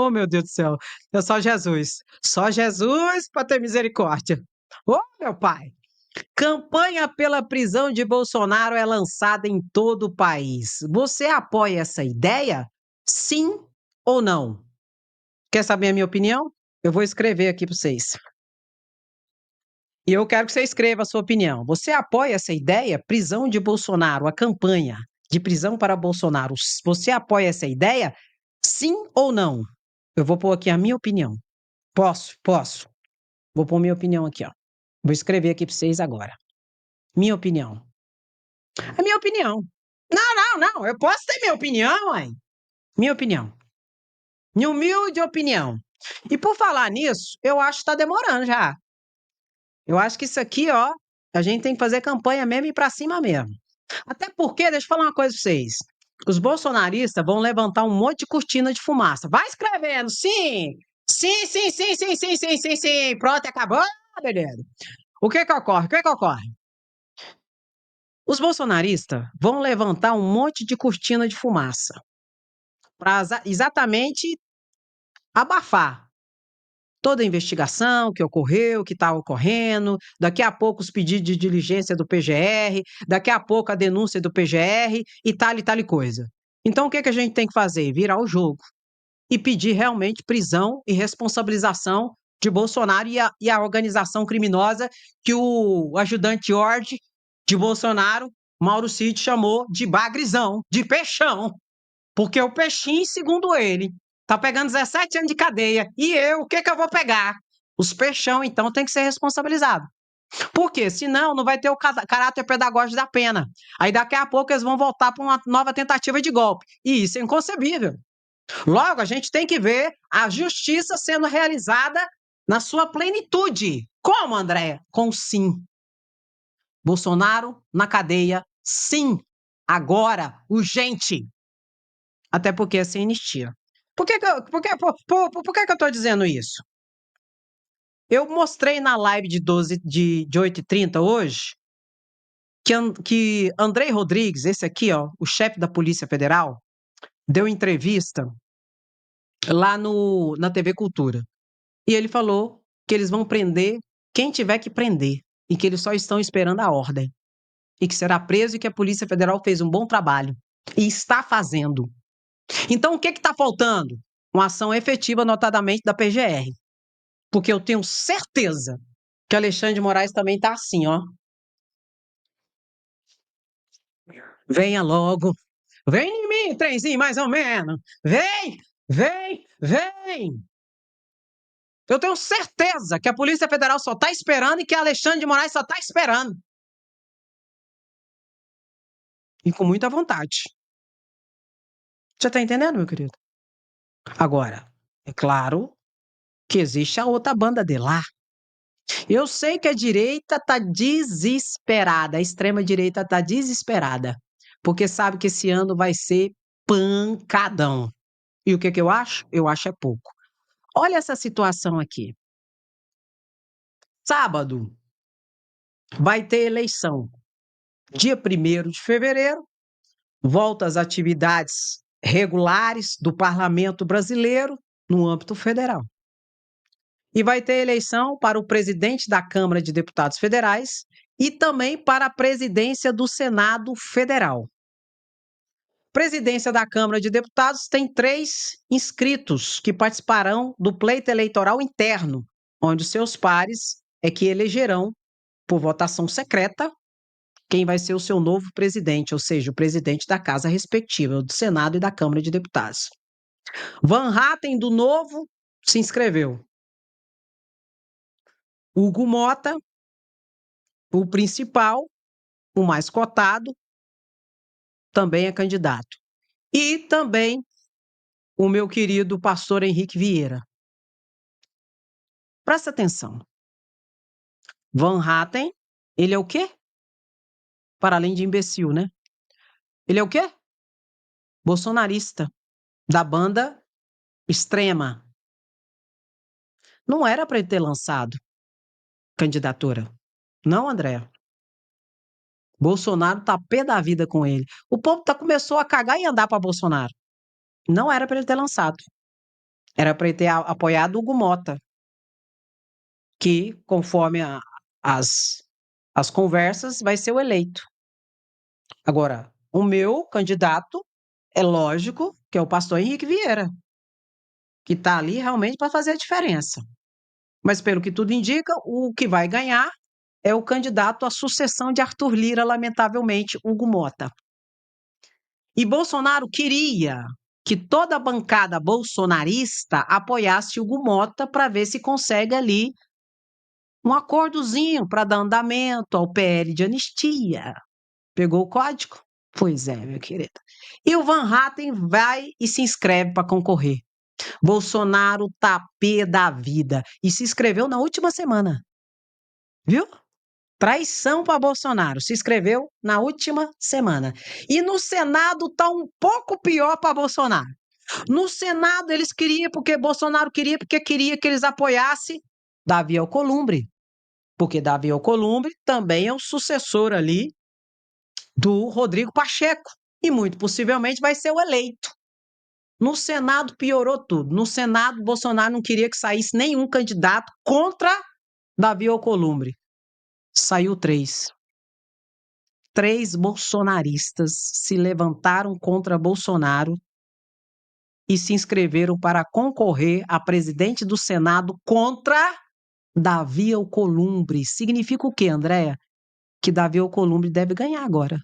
Oh, meu Deus do céu. É só Jesus. Só Jesus para ter misericórdia. Oh, meu pai. Campanha pela prisão de Bolsonaro é lançada em todo o país. Você apoia essa ideia? Sim ou não? Quer saber a minha opinião? Eu vou escrever aqui para vocês. E eu quero que você escreva a sua opinião. Você apoia essa ideia? Prisão de Bolsonaro, a campanha de prisão para Bolsonaro. Você apoia essa ideia? Sim ou não? Eu vou pôr aqui a minha opinião. Posso? Posso. Vou pôr minha opinião aqui, ó. Vou escrever aqui para vocês agora. Minha opinião. A minha opinião. Não, não, não. Eu posso ter minha opinião, mãe. Minha opinião. Minha humilde opinião. E por falar nisso, eu acho que está demorando já. Eu acho que isso aqui, ó, a gente tem que fazer campanha mesmo e ir pra cima mesmo. Até porque, deixa eu falar uma coisa pra vocês. Os bolsonaristas vão levantar um monte de cortina de fumaça. Vai escrevendo, sim! Sim, sim, sim, sim, sim, sim, sim, sim. Pronto, acabou, beleza. O que que ocorre? O que que ocorre? Os bolsonaristas vão levantar um monte de cortina de fumaça para exatamente abafar toda a investigação que ocorreu, que está ocorrendo, daqui a pouco os pedidos de diligência do PGR, daqui a pouco a denúncia do PGR e tal e coisa. Então, o que que a gente tem que fazer? Virar o jogo e pedir realmente prisão e responsabilização de Bolsonaro e a organização criminosa que o ajudante Ord de Bolsonaro, Mauro Cid, chamou de bagrizão, de peixão. Porque o peixinho, segundo ele, tá pegando 17 anos de cadeia. E eu, o que que eu vou pegar? Os peixão, então, tem que ser responsabilizado. Por quê? Senão não vai ter o caráter pedagógico da pena. Aí daqui a pouco eles vão voltar para uma nova tentativa de golpe. E isso é inconcebível. Logo, a gente tem que ver a justiça sendo realizada na sua plenitude. Como, André? Com sim. Bolsonaro na cadeia, sim. Agora, urgente. Até porque é sem anistia. Por que que eu estou dizendo isso? Eu mostrei na live de 8h30 hoje que Andrei Rodrigues, esse aqui, ó, o chefe da Polícia Federal, deu entrevista lá na TV Cultura. E ele falou que eles vão prender quem tiver que prender e que eles só estão esperando a ordem. E que será preso e que a Polícia Federal fez um bom trabalho. E está fazendo. Então, o que está faltando? Uma ação efetiva, notadamente, da PGR. Porque eu tenho certeza que Alexandre de Moraes também está assim, ó. Venha logo. Vem em mim, trenzinho, mais ou menos. Vem, vem, vem. Eu tenho certeza que a Polícia Federal só está esperando e que Alexandre de Moraes só está esperando. E com muita vontade. Você está entendendo, meu querido? Agora, é claro que existe a outra banda de lá. Eu sei que a direita está desesperada, a extrema-direita está desesperada, porque sabe que esse ano vai ser pancadão. E o que que eu acho? Eu acho é pouco. Olha essa situação aqui. Sábado vai ter eleição. Dia 1º de fevereiro, volta às atividades regulares do Parlamento Brasileiro no âmbito federal. E vai ter eleição para o presidente da Câmara de Deputados Federais e também para a presidência do Senado Federal. Presidência da Câmara de Deputados tem 3 inscritos que participarão do pleito eleitoral interno, onde seus pares é que elegerão, por votação secreta, quem vai ser o seu novo presidente, ou seja, o presidente da casa respectiva, do Senado e da Câmara de Deputados. Van Hatten, do Novo, se inscreveu. Hugo Mota, o principal, o mais cotado, também é candidato. E também o meu querido pastor Henrique Vieira. Presta atenção. Van Hatten, ele é o quê? Para além de imbecil, né? Ele é o quê? Bolsonarista, da banda extrema. Não era para ele ter lançado candidatura. Não, André. Bolsonaro tá pé da vida com ele. O povo começou a cagar e andar para Bolsonaro. Não era para ele ter lançado. Era para ele ter apoiado o Hugo Mota, que, conforme as, as conversas, vai ser o eleito. Agora, o meu candidato é lógico que é o pastor Henrique Vieira, que está ali realmente para fazer a diferença. Mas, pelo que tudo indica, o que vai ganhar é o candidato à sucessão de Arthur Lira, lamentavelmente, Hugo Mota. E Bolsonaro queria que toda a bancada bolsonarista apoiasse Hugo Mota para ver se consegue ali um acordozinho para dar andamento ao PL de anistia. Pegou o código? Pois é, meu querido. E o Van Hatten vai e se inscreve para concorrer. Bolsonaro tá pé da vida. E se inscreveu na última semana. Viu? Traição para Bolsonaro. Se inscreveu na última semana. E no Senado tá um pouco pior para Bolsonaro. No Senado eles queriam, porque Bolsonaro queria, porque queria que eles apoiassem Davi Alcolumbre. Porque Davi Alcolumbre também é o sucessor ali do Rodrigo Pacheco. E muito possivelmente vai ser o eleito. No Senado piorou tudo. No Senado, Bolsonaro não queria que saísse nenhum candidato contra Davi Alcolumbre. Saiu três. Três bolsonaristas se levantaram contra Bolsonaro e se inscreveram para concorrer a presidente do Senado contra Davi Alcolumbre. Significa o quê, Andréa? Que Davi Alcolumbre deve ganhar agora.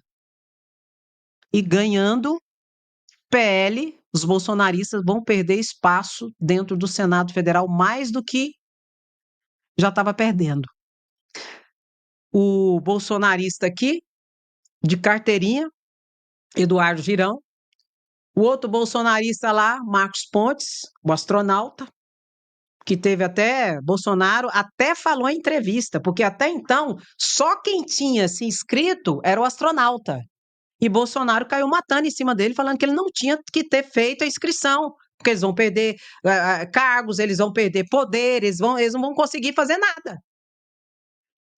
E ganhando, PL, os bolsonaristas vão perder espaço dentro do Senado Federal mais do que já estava perdendo. O bolsonarista aqui, de carteirinha, Eduardo Girão, o outro bolsonarista lá, Marcos Pontes, o astronauta, que teve até, Bolsonaro até falou em entrevista, porque até então só quem tinha se inscrito era o astronauta. E Bolsonaro caiu matando em cima dele, falando que ele não tinha que ter feito a inscrição, porque eles vão perder cargos, eles vão perder poder, eles não vão conseguir fazer nada.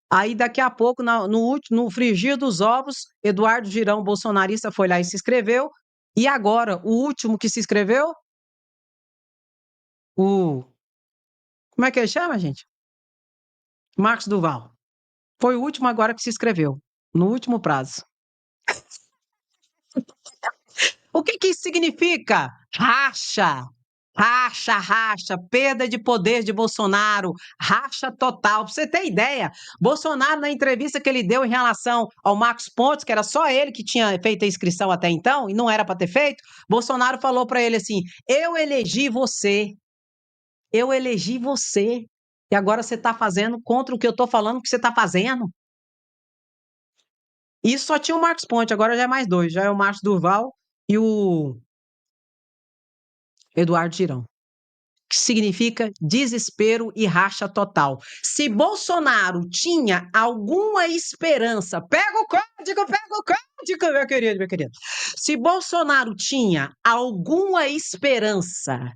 Aí, daqui a pouco, no frigir dos ovos, Eduardo Girão, bolsonarista, foi lá e se inscreveu. E agora, o último que se inscreveu, o. Como é que ele chama, gente? Marcos Duval. Foi o último agora que se inscreveu, no último prazo. O que que isso significa? Racha. Racha, racha, perda de poder de Bolsonaro, racha total. Pra você ter ideia, Bolsonaro, na entrevista que ele deu em relação ao Marcos Pontes, que era só ele que tinha feito a inscrição até então, e não era para ter feito, Bolsonaro falou para ele assim: eu elegi você, e agora você está fazendo contra o que eu estou falando que você está fazendo. Isso só tinha o Marcos Pontes, agora já é mais dois, já é o Marcos Durval e o Eduardo Girão. Que significa desespero e racha total. Se Bolsonaro tinha alguma esperança, pega o código, meu querido, meu querido. Se Bolsonaro tinha alguma esperança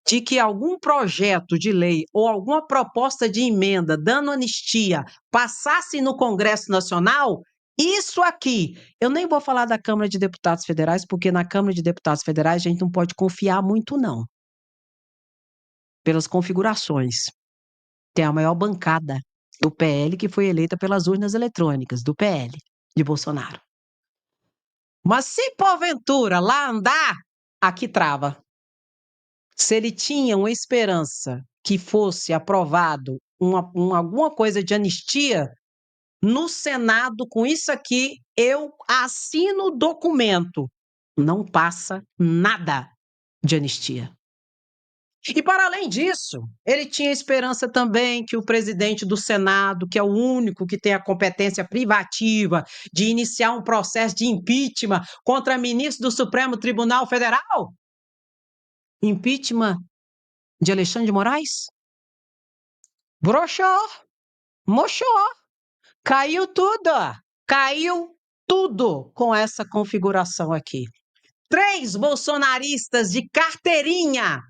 de que algum projeto de lei ou alguma proposta de emenda dando anistia passasse no Congresso Nacional, isso aqui, eu nem vou falar da Câmara de Deputados Federais, porque na Câmara de Deputados Federais a gente não pode confiar muito, não, pelas configurações. Tem a maior bancada do PL que foi eleita pelas urnas eletrônicas, do PL, de Bolsonaro. Mas se porventura lá andar, aqui trava. Se ele tinha uma esperança que fosse aprovado alguma coisa de anistia, no Senado, com isso aqui, eu assino o documento. Não passa nada de anistia. E, para além disso, ele tinha esperança também que o presidente do Senado, que é o único que tem a competência privativa de iniciar um processo de impeachment contra ministro do Supremo Tribunal Federal, impeachment de Alexandre de Moraes, broxou, mochou, caiu tudo com essa configuração aqui. Três bolsonaristas de carteirinha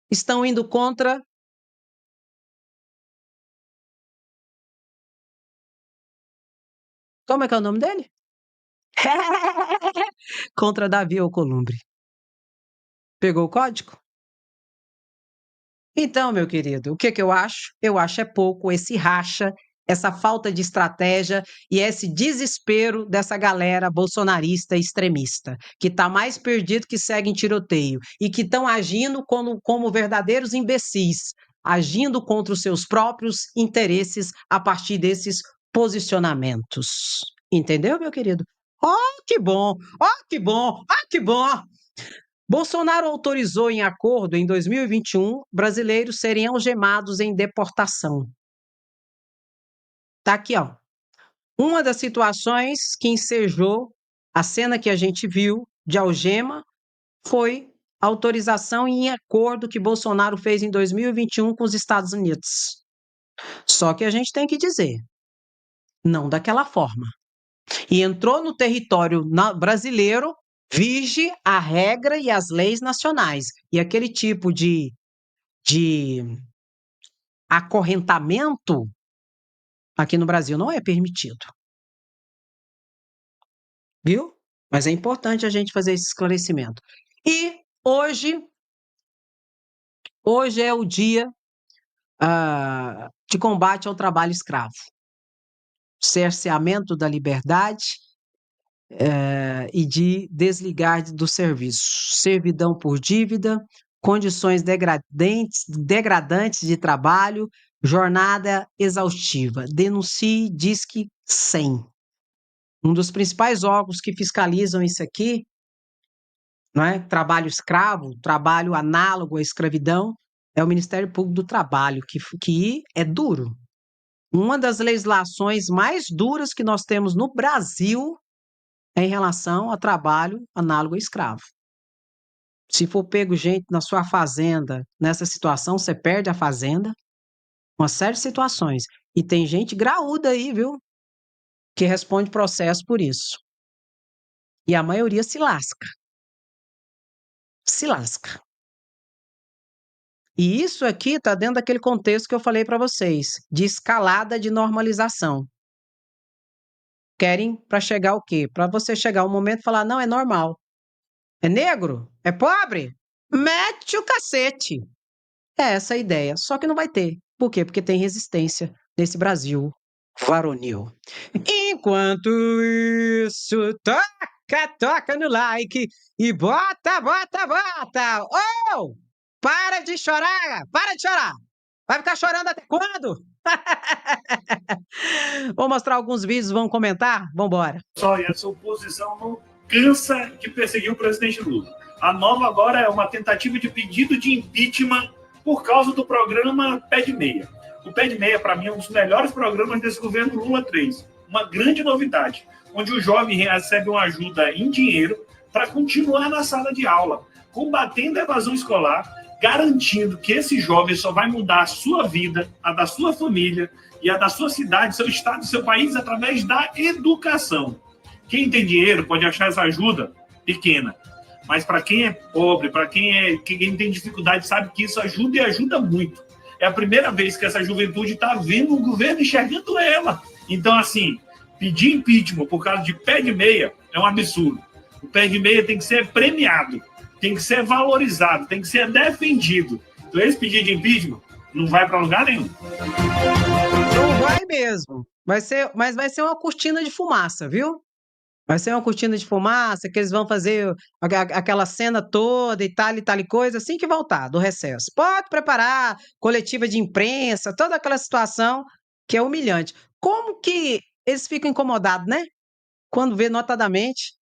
estão indo contra. Como é que é o nome dele? Contra Davi Alcolumbre. Pegou o código? Então, meu querido, o que que eu acho? Eu acho é pouco esse racha, essa falta de estratégia e esse desespero dessa galera bolsonarista extremista, que está mais perdido que segue em tiroteio e que estão agindo como verdadeiros imbecis, agindo contra os seus próprios interesses a partir desses posicionamentos. Entendeu, meu querido? Oh, que bom! Oh, que bom! Oh, que bom! Bolsonaro autorizou em acordo em 2021 brasileiros serem algemados em deportação. Tá aqui, ó. Uma das situações que ensejou a cena que a gente viu de algema foi a autorização em acordo que Bolsonaro fez em 2021 com os Estados Unidos. Só que a gente tem que dizer, não daquela forma. E entrou no território brasileiro, vige a regra e as leis nacionais. E aquele tipo de acorrentamento aqui no Brasil não é permitido, viu? Mas é importante a gente fazer esse esclarecimento. E hoje é o dia de combate ao trabalho escravo, cerceamento da liberdade e de desligar do serviço, servidão por dívida, condições degradantes de trabalho, jornada exaustiva. Denuncie Disque 100. Um dos principais órgãos que fiscalizam isso aqui, né, trabalho escravo, trabalho análogo à escravidão, é o Ministério Público do Trabalho, que é duro. Uma das legislações mais duras que nós temos no Brasil é em relação a trabalho análogo a escravo. Se for pego gente na sua fazenda, nessa situação, você perde a fazenda, uma série de situações. E tem gente graúda aí, viu, que responde processo por isso. E a maioria se lasca. Se lasca. E isso aqui está dentro daquele contexto que eu falei para vocês, de escalada de normalização. Querem para chegar o quê? Para você chegar um momento e falar, não, é normal. É negro? É pobre? Mete o cacete. É essa a ideia. Só que não vai ter. Por quê? Porque tem resistência nesse Brasil varonil. Enquanto isso, toca no like e bota, bota, bota. Oh! Para de chorar! Para de chorar! Vai ficar chorando até quando? Vou mostrar alguns vídeos, vamos comentar? Vamos embora. Só e essa oposição não cansa de perseguir o presidente Lula. A nova agora é uma tentativa de pedido de impeachment por causa do programa Pé de Meia. O Pé de Meia, para mim, é um dos melhores programas desse governo Lula 3. Uma grande novidade, onde o jovem recebe uma ajuda em dinheiro para continuar na sala de aula, combatendo a evasão escolar, garantindo que esse jovem só vai mudar a sua vida, a da sua família e a da sua cidade, seu estado, seu país, através da educação. Quem tem dinheiro pode achar essa ajuda pequena, mas para quem é pobre, para quem tem dificuldade, sabe que isso ajuda e ajuda muito. É a primeira vez que essa juventude está vendo o governo enxergando ela. Então, assim, pedir impeachment por causa de pé de meia é um absurdo. O pé de meia tem que ser premiado, tem que ser valorizado, tem que ser defendido. Então, esse pedido de impeachment não vai para lugar nenhum. Não vai mesmo. Mas vai ser uma cortina de fumaça, viu? Vai ser uma cortina de fumaça, que eles vão fazer aquela cena toda e tal e coisa, assim que voltar do recesso. Pode preparar coletiva de imprensa, toda aquela situação que é humilhante. Como que eles ficam incomodados, né? Quando vê notadamente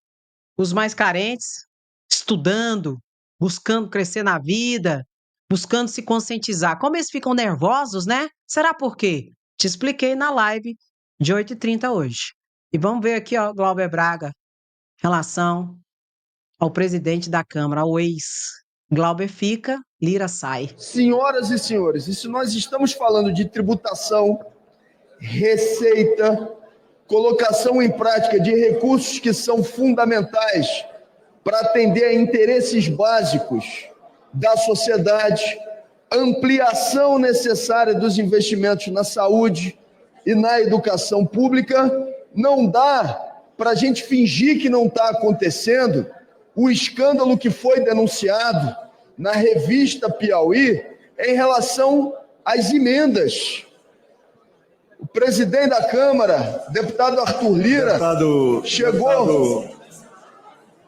os mais carentes estudando, buscando crescer na vida, buscando se conscientizar. Como eles ficam nervosos, né? Será por quê? Te expliquei na live de 8h30 hoje. E vamos ver aqui, ó, Glauber Braga, relação ao presidente da Câmara, ao ex. Glauber fica, Lira sai. Senhoras e senhores, e se nós estamos falando de tributação, receita, colocação em prática de recursos que são fundamentais para atender a interesses básicos da sociedade, ampliação necessária dos investimentos na saúde e na educação pública, não dá para a gente fingir que não está acontecendo. O escândalo que foi denunciado na revista Piauí em relação às emendas. O presidente da Câmara, deputado Arthur Lira,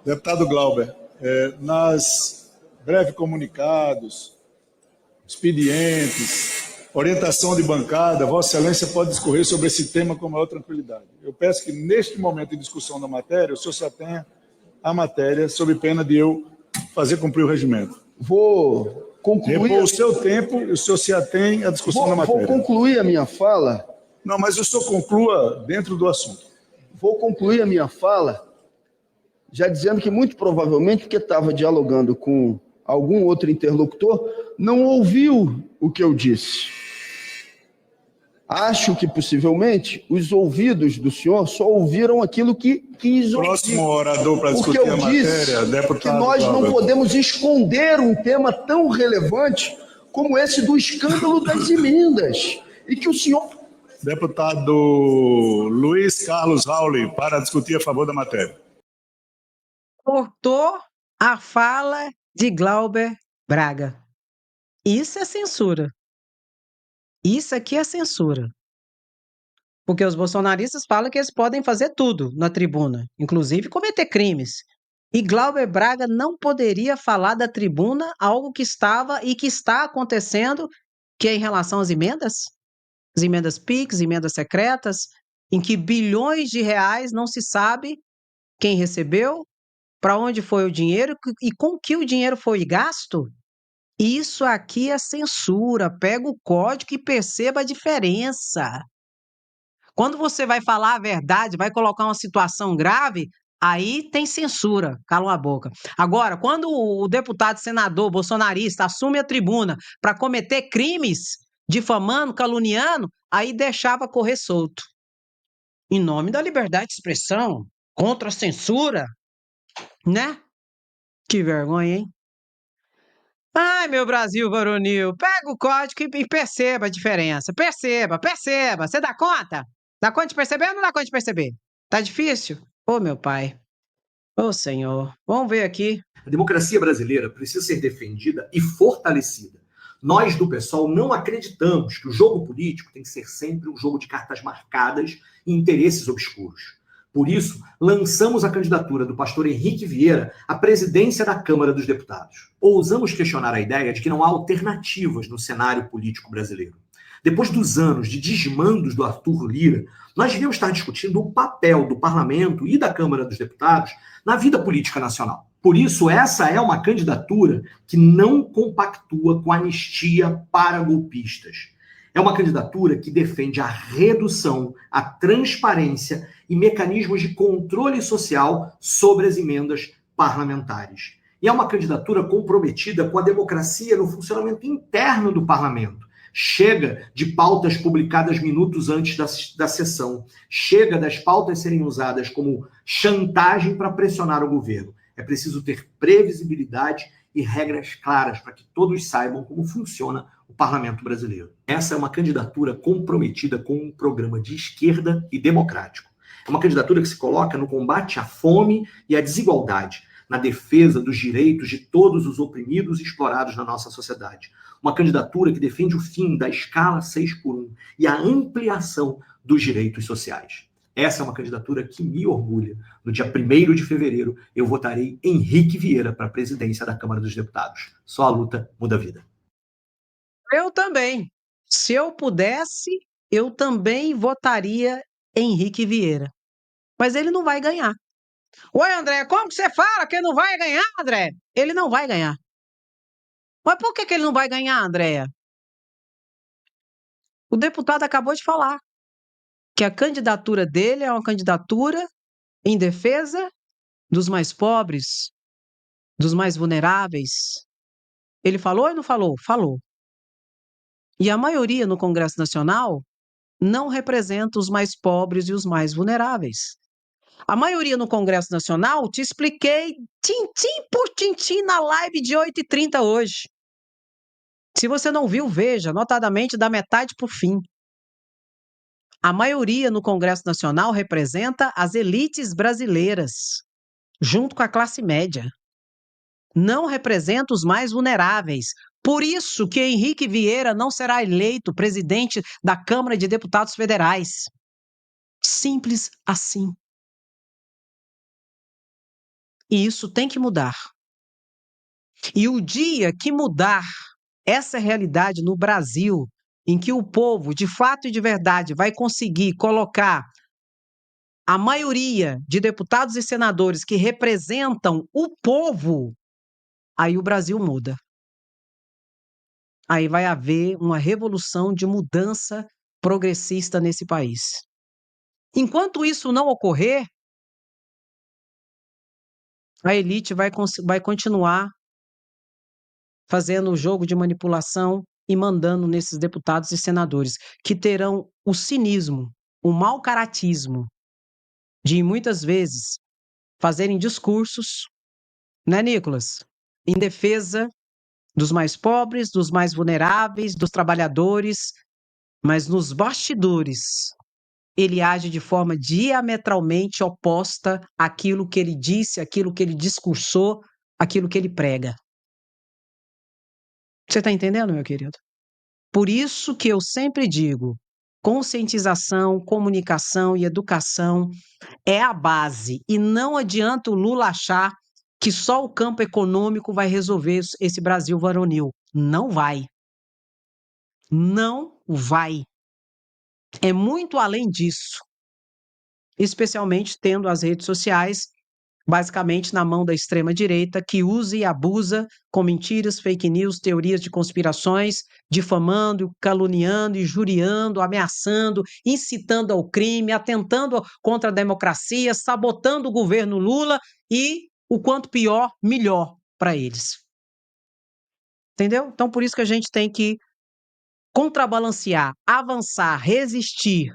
Deputado Glauber, nas breves comunicados, expedientes, orientação de bancada, Vossa Excelência pode discorrer sobre esse tema com maior tranquilidade. Eu peço que, neste momento de discussão da matéria, o senhor se atenha à matéria, sob pena de eu fazer cumprir o regimento. Vou concluir... Repor o seu tempo e o senhor se atém à discussão da matéria. Vou concluir a minha fala... Não, mas o senhor conclua dentro do assunto. Vou concluir a minha fala já dizendo que, muito provavelmente, porque estava dialogando com algum outro interlocutor, não ouviu o que eu disse. Acho que, possivelmente, os ouvidos do senhor só ouviram aquilo que quis ouvir. Próximo orador para discutir a matéria, deputado. Que nós não podemos esconder um tema tão relevante como esse do escândalo das emendas. E que o senhor... Deputado Luiz Carlos Rauli, para discutir a favor da matéria. Cortou a fala de Glauber Braga. Isso é censura. Isso aqui é censura. Porque os bolsonaristas falam que eles podem fazer tudo na tribuna, inclusive cometer crimes. E Glauber Braga não poderia falar da tribuna algo que estava e que está acontecendo, que é em relação às emendas? As emendas PIX, emendas secretas, em que bilhões de reais não se sabe quem recebeu, para onde foi o dinheiro e com que o dinheiro foi gasto. Isso aqui é censura. Pega o código e perceba a diferença. Quando você vai falar a verdade, vai colocar uma situação grave, aí tem censura, cala a boca. Agora, quando o deputado senador bolsonarista assume a tribuna para cometer crimes, difamando, caluniando, aí deixava correr solto. Em nome da liberdade de expressão, contra a censura, né? Que vergonha, hein? Ai, meu Brasil varonil, pega o código e perceba a diferença. Perceba. Você dá conta? Dá conta de perceber ou não dá conta de perceber? Tá difícil? Ô, meu pai. Ô, Senhor. Vamos ver aqui. A democracia brasileira precisa ser defendida e fortalecida. Nós, do PSOL, não acreditamos que o jogo político tem que ser sempre um jogo de cartas marcadas e interesses obscuros. Por isso, lançamos a candidatura do pastor Henrique Vieira à presidência da Câmara dos Deputados. Ousamos questionar a ideia de que não há alternativas no cenário político brasileiro. Depois dos anos de desmandos do Arthur Lira, nós devíamos estar discutindo o papel do Parlamento e da Câmara dos Deputados na vida política nacional. Por isso, essa é uma candidatura que não compactua com a anistia para golpistas. É uma candidatura que defende a redução, a transparência e mecanismos de controle social sobre as emendas parlamentares. E é uma candidatura comprometida com a democracia no funcionamento interno do parlamento. Chega de pautas publicadas minutos antes da sessão. Chega das pautas serem usadas como chantagem para pressionar o governo. É preciso ter previsibilidade e regras claras para que todos saibam como funciona o parlamento brasileiro. Essa é uma candidatura comprometida com um programa de esquerda e democrático. É uma candidatura que se coloca no combate à fome e à desigualdade, na defesa dos direitos de todos os oprimidos e explorados na nossa sociedade. Uma candidatura que defende o fim da escala 6x1 e a ampliação dos direitos sociais. Essa é uma candidatura que me orgulha. No dia 1º de fevereiro, eu votarei Henrique Vieira para a presidência da Câmara dos Deputados. Só a luta muda a vida. Eu também. Se eu pudesse, eu também votaria Henrique Vieira. Mas ele não vai ganhar. Oi, André, como que você fala que ele não vai ganhar, André? Ele não vai ganhar. Mas por que ele não vai ganhar, Andréia? O deputado acabou de falar que a candidatura dele é uma candidatura em defesa dos mais pobres, dos mais vulneráveis. Ele falou ou não falou? Falou. E a maioria no Congresso Nacional não representa os mais pobres e os mais vulneráveis. A maioria no Congresso Nacional, te expliquei tintim por tintim na live de 8h30 hoje. Se você não viu, veja, notadamente da metade para o fim. A maioria no Congresso Nacional representa as elites brasileiras, junto com a classe média. Não representa os mais vulneráveis. Por isso que Henrique Vieira não será eleito presidente da Câmara de Deputados Federais. Simples assim. E isso tem que mudar. E o dia que mudar essa realidade no Brasil, em que o povo, de fato e de verdade, vai conseguir colocar a maioria de deputados e senadores que representam o povo, aí o Brasil muda. Aí vai haver uma revolução de mudança progressista nesse país. Enquanto isso não ocorrer, a elite vai continuar fazendo o jogo de manipulação e mandando nesses deputados e senadores, que terão o cinismo, o mau caratismo de muitas vezes fazerem discursos, né, Nicolas? Em defesa dos mais pobres, dos mais vulneráveis, dos trabalhadores, mas nos bastidores ele age de forma diametralmente oposta àquilo que ele disse, àquilo que ele discursou, àquilo que ele prega. Você está entendendo, meu querido? Por isso que eu sempre digo, conscientização, comunicação e educação é a base. E não adianta o Lula achar que só o campo econômico vai resolver esse Brasil varonil. Não vai. Não vai. É muito além disso. Especialmente tendo as redes sociais basicamente na mão da extrema-direita, que usa e abusa com mentiras, fake news, teorias de conspirações, difamando, caluniando, injuriando, ameaçando, incitando ao crime, atentando contra a democracia, sabotando o governo Lula e, o quanto pior, melhor para eles. Entendeu? Então, por isso que a gente tem que contrabalancear, avançar, resistir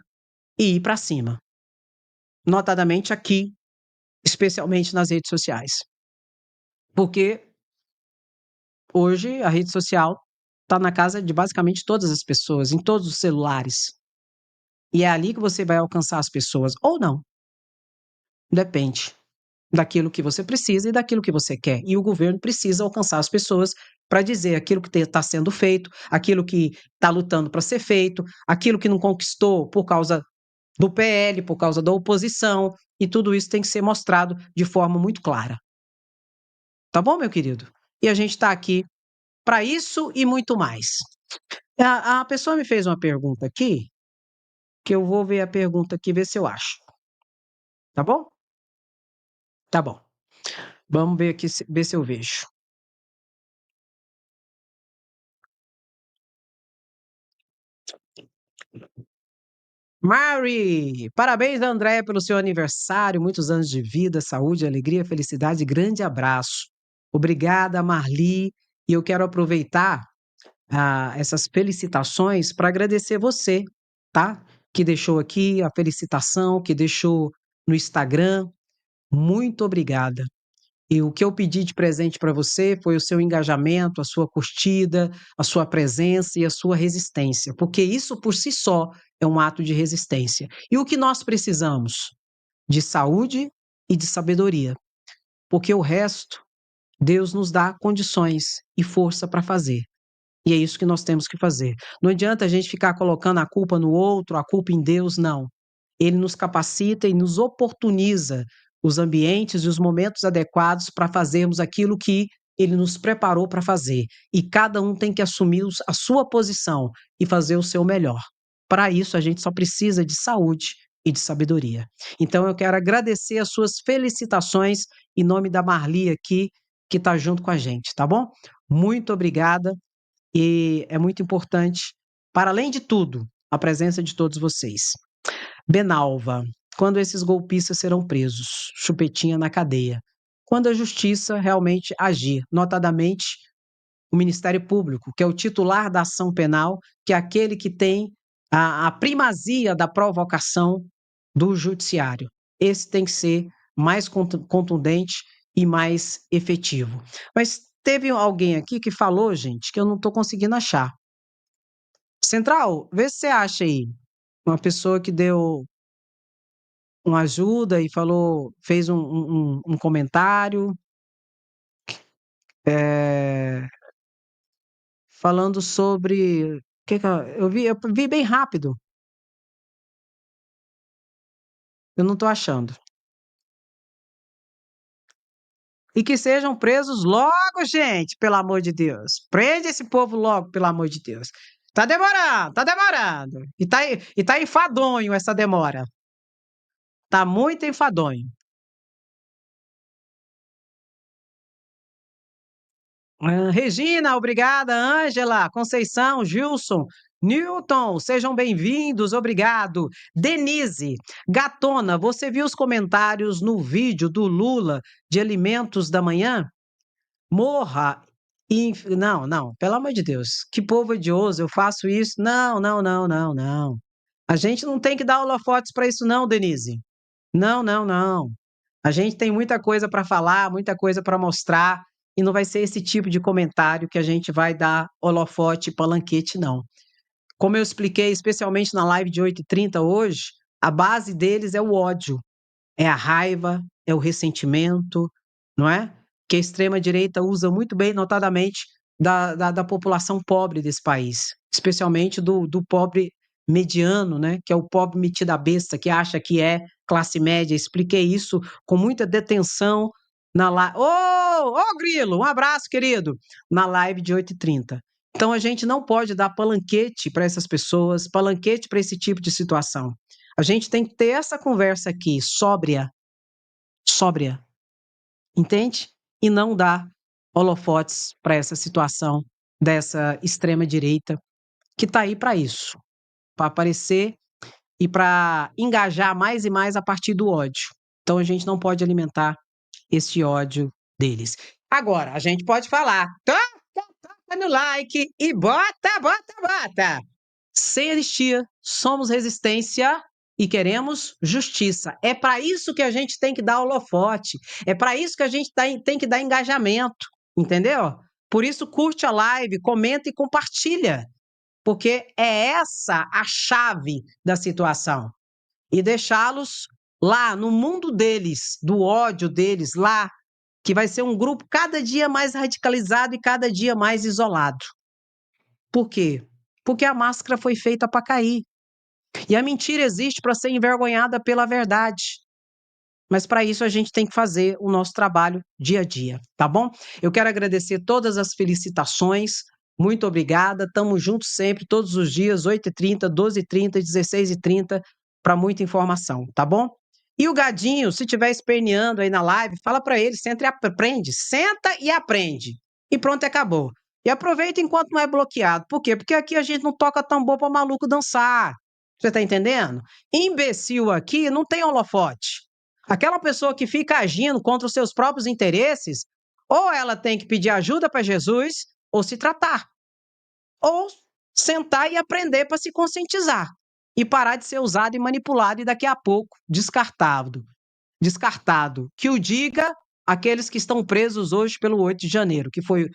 e ir para cima. Notadamente aqui, especialmente nas redes sociais. Porque hoje a rede social está na casa de basicamente todas as pessoas, em todos os celulares. E é ali que você vai alcançar as pessoas, ou não. Depende daquilo que você precisa e daquilo que você quer. E o governo precisa alcançar as pessoas para dizer aquilo que está sendo feito, aquilo que está lutando para ser feito, aquilo que não conquistou por causa do PL, por causa da oposição, e tudo isso tem que ser mostrado de forma muito clara. Tá bom, meu querido? E a gente está aqui para isso e muito mais. A pessoa me fez uma pergunta aqui, que eu vou ver a pergunta aqui, ver se eu acho. Tá bom? Tá bom. Vamos ver aqui, ver se eu vejo. Mari, parabéns, André, pelo seu aniversário, muitos anos de vida, saúde, alegria, felicidade, grande abraço. Obrigada, Marli, e eu quero aproveitar essas felicitações para agradecer você, tá? Que deixou aqui a felicitação, que deixou no Instagram. Muito obrigada. E o que eu pedi de presente para você foi o seu engajamento, a sua curtida, a sua presença e a sua resistência, porque isso por si só é um ato de resistência. E o que nós precisamos? De saúde e de sabedoria, porque o resto Deus nos dá condições e força para fazer. E é isso que nós temos que fazer. Não adianta a gente ficar colocando a culpa no outro, a culpa em Deus, não. Ele nos capacita e nos oportuniza os ambientes e os momentos adequados para fazermos aquilo que ele nos preparou para fazer. E cada um tem que assumir a sua posição e fazer o seu melhor. Para isso, a gente só precisa de saúde e de sabedoria. Então, eu quero agradecer as suas felicitações em nome da Marli aqui, que está junto com a gente, tá bom? Muito obrigada. E é muito importante, para além de tudo, a presença de todos vocês. Benalva, quando esses golpistas serão presos? Chupetinha na cadeia. Quando a justiça realmente agir, notadamente o Ministério Público, que é o titular da ação penal, que é aquele que tem a primazia da provocação do judiciário. Esse tem que ser mais contundente e mais efetivo. Mas teve alguém aqui que falou, gente, que eu não estou conseguindo achar. Central, vê se você acha aí uma pessoa que deu uma ajuda e falou, fez um comentário. falando sobre... Eu vi bem rápido. Eu não estou achando. E que sejam presos logo, gente, pelo amor de Deus. Prende esse povo logo, pelo amor de Deus. Tá demorando, tá demorando. E tá enfadonho essa demora. Tá muito enfadonho. Regina, obrigada. Ângela, Conceição, Gilson, Newton, sejam bem-vindos, obrigado. Denise, Gatona, você viu os comentários no vídeo do Lula de alimentos da manhã? Morra. Não, não, pelo amor de Deus. Que povo odioso, eu faço isso? Não, não, não, não, não. A gente não tem que dar holofotes para isso, não, Denise. Não, não, não. A gente tem muita coisa para falar, muita coisa para mostrar, e não vai ser esse tipo de comentário que a gente vai dar holofote e palanquete, não. Como eu expliquei, especialmente na live de 8h30 hoje, a base deles é o ódio, é a raiva, é o ressentimento, não é? Que a extrema-direita usa muito bem, notadamente, da população pobre desse país, especialmente do pobre mediano, né? Que é o pobre metido a besta, que acha que é classe média. Expliquei isso com muita detenção na live. Ô, Grilo, um abraço, querido, na live de 8h30. Então, a gente não pode dar palanquete para essas pessoas, palanquete para esse tipo de situação. A gente tem que ter essa conversa aqui, sóbria, entende? E não dar holofotes para essa situação dessa extrema-direita que está aí para isso, para aparecer e para engajar mais e mais a partir do ódio. Então a gente não pode alimentar esse ódio deles. Agora, a gente pode falar, toca no like e bota. Sem anistia, somos resistência e queremos justiça. É para isso que a gente tem que dar holofote. É para isso que a gente tem que dar engajamento. Entendeu? Por isso, curte a live, comenta e compartilha. Porque é essa a chave da situação. E deixá-los lá no mundo deles, do ódio deles, lá, que vai ser um grupo cada dia mais radicalizado e cada dia mais isolado. Por quê? Porque a máscara foi feita para cair. E a mentira existe para ser envergonhada pela verdade. Mas para isso a gente tem que fazer o nosso trabalho dia a dia, tá bom? Eu quero agradecer todas as felicitações. Muito obrigada. Estamos juntos sempre, todos os dias, 8h30, 12h30, 16h30, para muita informação, tá bom? E o Gadinho, se estiver esperneando aí na live, fala para ele, senta e aprende. Senta e aprende. E pronto, acabou. E aproveita enquanto não é bloqueado. Por quê? Porque aqui a gente não toca tambor para maluco dançar. Você tá entendendo? Imbecil aqui não tem holofote. Aquela pessoa que fica agindo contra os seus próprios interesses, ou ela tem que pedir ajuda para Jesus, ou se tratar. Ou sentar e aprender para se conscientizar. E parar de ser usado e manipulado e daqui a pouco descartado. Que o diga aqueles que estão presos hoje pelo 8 de janeiro, que foi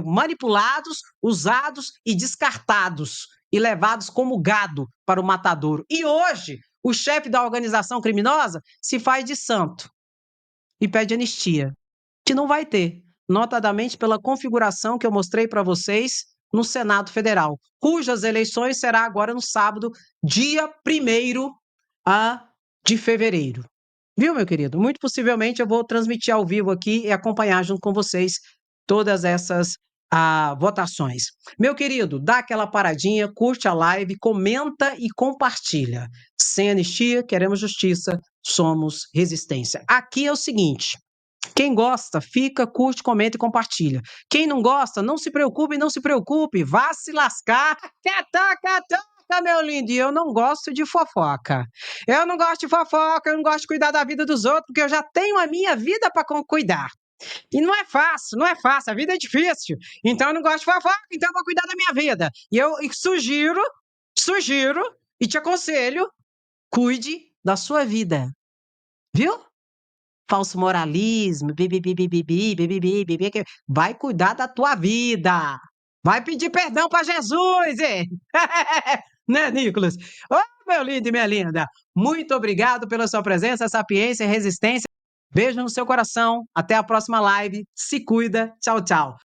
manipulados, usados e descartados e levados como gado para o matadouro. E hoje, o chefe da organização criminosa se faz de santo e pede anistia, que não vai ter, notadamente pela configuração que eu mostrei para vocês no Senado Federal, cujas eleições será agora no sábado, dia 1º de fevereiro. Viu, meu querido? Muito possivelmente eu vou transmitir ao vivo aqui e acompanhar junto com vocês todas essas votações. Meu querido, dá aquela paradinha, curte a live, comenta e compartilha. Sem anistia, queremos justiça, somos resistência. Aqui é o seguinte, quem gosta, fica, curte, comenta e compartilha. Quem não gosta, não se preocupe, vá se lascar. Cataca, meu lindo, e eu não gosto de fofoca. Eu não gosto de fofoca, eu não gosto de cuidar da vida dos outros, porque eu já tenho a minha vida para cuidar. E não é fácil, a vida é difícil. Então eu não gosto de fofoca, então eu vou cuidar da minha vida. E eu sugiro e te aconselho, cuide da sua vida. Viu? Falso moralismo, vai cuidar da tua vida. Vai pedir perdão para Jesus, hein? Né, Nicolas? Ô, meu lindo e minha linda, muito obrigado pela sua presença, sapiência e resistência. Beijo no seu coração. Até a próxima live. Se cuida. Tchau, tchau.